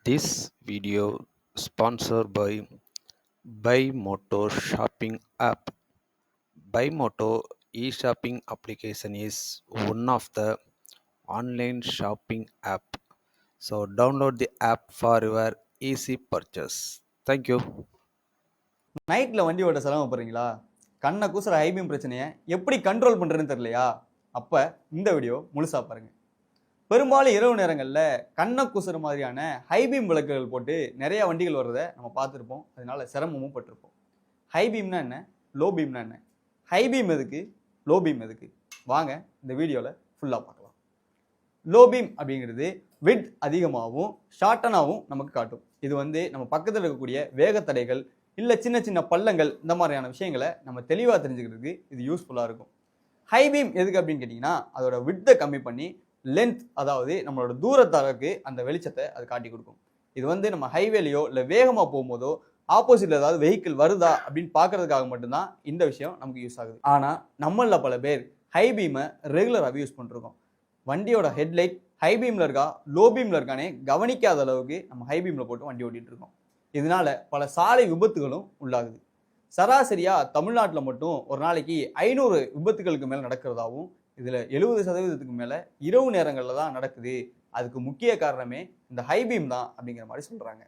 This video sponsored by Buymoto shopping app. Buymoto e-shopping application is one of the online shopping app. So download the app for your easy purchase. Thank you. நைட்டில் வண்டி ஓட்ட சிரமப்படுறீங்களா? கண்ணை கூசுற high beam பிரச்சனையை எப்படி control பண்ணுறதுன்னு தெரியலையா? அப்போ இந்த வீடியோ முழுசாக பாருங்கள். பெரும்பாலும் இரவு நேரங்களில் கண்ணை கூசுற மாதிரியான ஹைபீம் விளக்குகள் போட்டு நிறைய வண்டிகள் வர்றதை நம்ம பார்த்துருப்போம். அதனால சிரமமும் பட்டிருப்போம். ஹைபீம்னா என்ன, லோ பீம்னா என்ன, ஹைபீம் எதுக்கு, லோ பீம் எதுக்கு, வாங்க இந்த வீடியோவில் ஃபுல்லாக பார்க்கலாம். லோ பீம் அப்படிங்கிறது விட் அதிகமாகவும் ஷார்ட்டனாகவும் நமக்கு காட்டும். இது நம்ம பக்கத்தில் இருக்கக்கூடிய வேகத்தடைகள் இல்லை சின்ன சின்ன பள்ளங்கள் இந்த மாதிரியான விஷயங்களை நம்ம தெளிவாக தெரிஞ்சுக்கிறதுக்கு இது யூஸ்ஃபுல்லாக இருக்கும். ஹைபீம் எதுக்கு அப்படின்னு கேட்டிங்கன்னா அதோட விட்டை கம்மி பண்ணி லென்த், அதாவது நம்மளோட தூரத்தளவுக்கு அந்த வெளிச்சத்தை அது காட்டி கொடுக்கும். இது நம்ம ஹைவேலையோ இல்லை வேகமாக போகும்போதோ ஆப்போசிட்ல ஏதாவது வெஹிக்கிள் வருதா அப்படின்னு பார்க்கறதுக்காக மட்டும்தான் இந்த விஷயம் நமக்கு யூஸ் ஆகுது. ஆனால் நம்மள பல பேர் ஹைபீமை ரெகுலராகவே யூஸ் பண்ணிருக்கோம். வண்டியோட ஹெட்லைட் ஹைபீமில் இருக்கா லோ பீமில் இருக்கானே கவனிக்காத அளவுக்கு நம்ம ஹைபீமில் போட்டு வண்டி ஓட்டிகிட்டு இருக்கோம். இதனால பல சாலை விபத்துகளும் உள்ளாகுது. சராசரியா தமிழ்நாட்டில் மட்டும் ஒரு நாளைக்கு 500 விபத்துகளுக்கு மேல நடக்கிறதாவும், இதுல 70% மேல இரவு நேரங்கள்ல தான் நடக்குது. அதுக்கு முக்கிய காரணமே இந்த ஹைபீம் தான் அப்படிங்கிற மாதிரி சொல்றாங்க.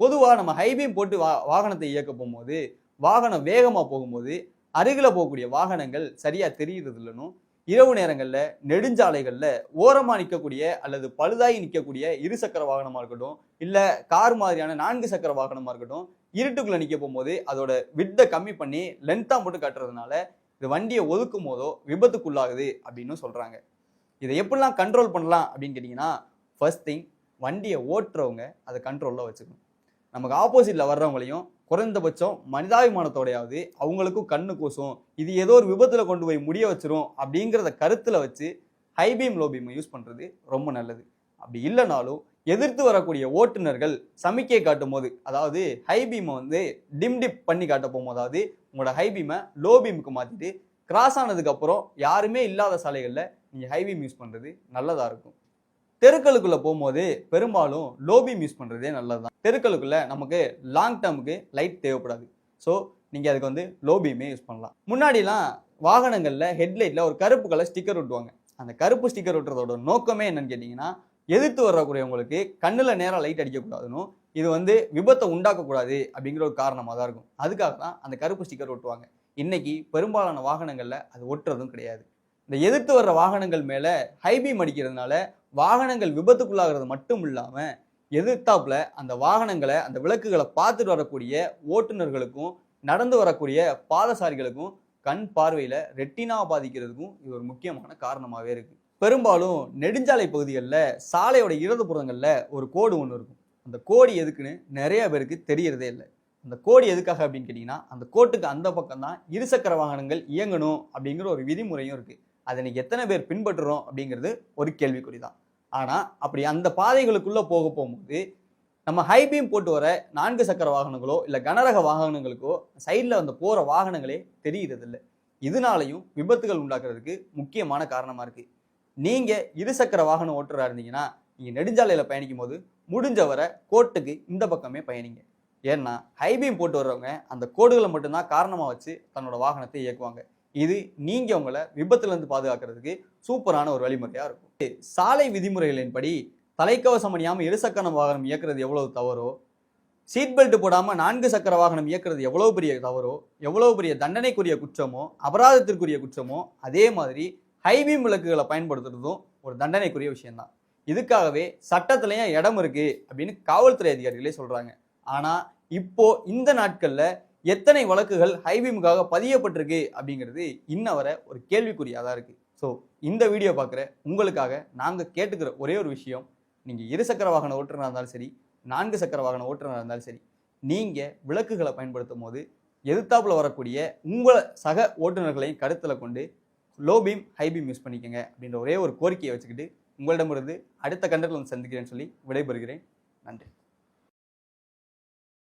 பொதுவா நம்ம ஹைபீம் போட்டு வாகனத்தை இயக்க போகும்போது, வாகனம் வேகமா போகும்போது அருகில போகக்கூடிய வாகனங்கள் சரியா தெரிகிறது இல்லைன்னு, இரவு நேரங்கள்ல நெடுஞ்சாலைகள்ல ஓரமா நிற்கக்கூடிய அல்லது பழுதாகி நிற்கக்கூடிய இருசக்கர வாகனமா இருக்கட்டும், இல்ல கார் மாதிரியான 4 சக்கர வாகனமா இருக்கட்டும், இருட்டுக்குள்ள நிற்க போகும்போது அதோட விட்டை கம்மி பண்ணி லென்த்தா மட்டும் காட்டுறதுனால இது வண்டியை ஒதுக்கும் போதோ விபத்துக்குள்ளாகுது அப்படின்னு சொல்றாங்க. இதை எப்படிலாம் கண்ட்ரோல் பண்ணலாம் அப்படின்னு கேட்டீங்கன்னா, ஃபர்ஸ்ட் திங், வண்டியை ஓட்டுறவங்க அதை கண்ட்ரோல்ல வச்சுக்கணும். நமக்கு ஆப்போசிட்ல வர்றவங்களையும் குறைந்தபட்சம் மனிதாபிமானத்தோடையாவது அவங்களுக்கும் கண்ணு கூசும், இது ஏதோ ஒரு விபத்துல கொண்டு போய் முடிய வச்சிரும் அப்படிங்கிறத கருத்துல வச்சு ஹைபீம் லோபீம் யூஸ் பண்றது ரொம்ப நல்லது. அப்படி இல்லைனாலும் எதிர்த்து வரக்கூடிய ஓட்டுநர்கள் சமிக்கை காட்டும் போது, அதாவது ஹைபீமை டிம் டிப் பண்ணி காட்ட போகும்போது, அதாவது உங்களோட ஹைபீமை லோபீமுக்கு மாத்திட்டு கிராஸ் ஆனதுக்கு அப்புறம் யாருமே இல்லாத சாலைகள்ல நீங்க ஹைபீம் யூஸ் பண்றது நல்லதா இருக்கும். தெருக்களுக்குள்ள போகும்போது பெரும்பாலும் லோபீம் யூஸ் பண்றதே நல்லதுதான். தெருக்களுக்குள்ள நமக்கு லாங் டேர்முக்கு லைட் தேவைப்படாது. ஸோ நீங்க அதுக்கு லோபீமே யூஸ் பண்ணலாம். முன்னாடிலாம் வாகனங்கள்ல ஹெட்லைட்ல ஒரு கருப்பு கலர் ஸ்டிக்கர் ஒட்டுவாங்க. அந்த கருப்பு ஸ்டிக்கர் ஒட்டுறதோட நோக்கமே என்னன்னு கேட்டீங்கன்னா, எதிர்த்து வரக்கூடியவங்களுக்கு கண்ணுல நேரம் லைட் அடிக்கக்கூடாதுன்னு, இது விபத்தை உண்டாக்கக்கூடாது அப்படிங்கிற ஒரு காரணமாக தான் இருக்கும். அதுக்காக தான் அந்த கருப்பு ஸ்டிக்கர் ஒட்டுவாங்க. இன்னைக்கு பெரும்பாலான வாகனங்கள்ல அது ஒட்டுறதும் கிடையாது. இந்த எதிர்த்து வர்ற வாகனங்கள் மேல ஹைபீம் அடிக்கிறதுனால வாகனங்கள் விபத்துக்குள்ளாகிறது மட்டும் இல்லாம எதிர்த்தாப்புல அந்த வாகனங்களை அந்த விளக்குகளை பார்த்துட்டு வரக்கூடிய ஓட்டுநர்களுக்கும் நடந்து வரக்கூடிய பாதசாரிகளுக்கும் கண் பார்வையில ரெட்டினா பாதிக்கிறதுக்கும் இது ஒரு முக்கியமான காரணமாகவே இருக்கு. பெரும்பாலும் நெடுஞ்சாலை பகுதிகளில் சாலையோட இடதுபுறங்கள்ல ஒரு கோடு ஒன்று இருக்கும். அந்த கோடு எதுக்குன்னு நிறைய பேருக்கு தெரியறதே இல்லை. அந்த கோடு எதுக்காக அப்படின்னு கேட்டீங்கன்னா, அந்த கோட்டுக்கு அந்த பக்கம் தான் இருசக்கர வாகனங்கள் இயங்கணும் அப்படிங்கிற ஒரு விதிமுறையும் இருக்கு. அதை இன்னைக்கு எத்தனை பேர் பின்பற்றுறோம் அப்படிங்கிறது ஒரு கேள்விக்குறி தான். ஆனா அப்படி அந்த பாதைகளுக்குள்ள போகும்போது நம்ம ஹைபீம் போட்டு வர 4 சக்கர வாகனங்களோ இல்ல கனரக வாகனங்களுக்கோ சைட்ல போற வாகனங்களே தெரிகிறது இல்லை. இதனாலையும் விபத்துகள் உண்டாக்குறதுக்கு முக்கியமான காரணமா இருக்கு. நீங்க இருசக்கர வாகனம் ஓட்டுறா இருந்தீங்கன்னா, நீங்க நெடுஞ்சாலையில பயணிக்கும் போது முடிஞ்ச வர கோட்டுக்கு இந்த பக்கமே பயணிங்க. ஏன்னா ஹைபீம் போட்டு வர்றவங்க அந்த கோடுகளை மட்டும்தான் காரணமா வச்சு தன்னோட வாகனத்தை இயக்குவாங்க. இது நீங்க உங்களை விபத்துல இருந்து பாதுகாக்கிறதுக்கு சூப்பரான ஒரு வழிமுறையா இருக்கும். சாலை விதிமுறைகளின்படி தலைக்கவசம் அணியாம இருசக்கர வாகனம் இயக்குறது எவ்வளவு தவறோ, சீட் பெல்ட் போடாம 4 சக்கர வாகனம் இயக்குறது எவ்வளவு பெரிய தவறோ, எவ்வளவு பெரிய தண்டனைக்குரிய குற்றமோ, அபராதத்திற்குரிய குற்றமோ, அதே மாதிரி ஹைபீம் விளக்குகளை பயன்படுத்துறதும் ஒரு தண்டனைக்குரிய விஷயம்தான். இதுக்காகவே சட்டத்திலேயே இடம் இருக்கு அப்படின்னு காவல்துறை அதிகாரிகளே சொல்றாங்க. ஆனா இப்போ இந்த நாட்கள்ல எத்தனை வழக்குகள் ஹைபீமுக்காக பதியப்பட்டிருக்கு அப்படிங்கிறது இன்ன வரை ஒரு கேள்விக்குறியாக தான் இருக்கு. ஸோ இந்த வீடியோ பார்க்குற உங்களுக்காக நாங்கள் கேட்டுக்கிற ஒரே ஒரு விஷயம், நீங்கள் இருசக்கர வாகன ஓட்டுநராக இருந்தாலும் சரி, 4 சக்கர வாகன ஓட்டுநராக இருந்தாலும் சரி, நீங்கள் விளக்குகளை பயன்படுத்தும் போது எதிர்த்தாப்புல வரக்கூடிய உங்களை சக ஓட்டுநர்களையும் கருத்தில் கொண்டு லோபீம் ஹைபீம் யூஸ் பண்ணிக்கோங்க அப்படின்ற ஒரே ஒரு கோரிக்கையை வச்சுக்கிட்டு உங்களிடமிருந்து அடுத்த கண்டத்தில் சந்திக்கிறேன்னு சொல்லி விடைபெறுகிறேன். நன்றி.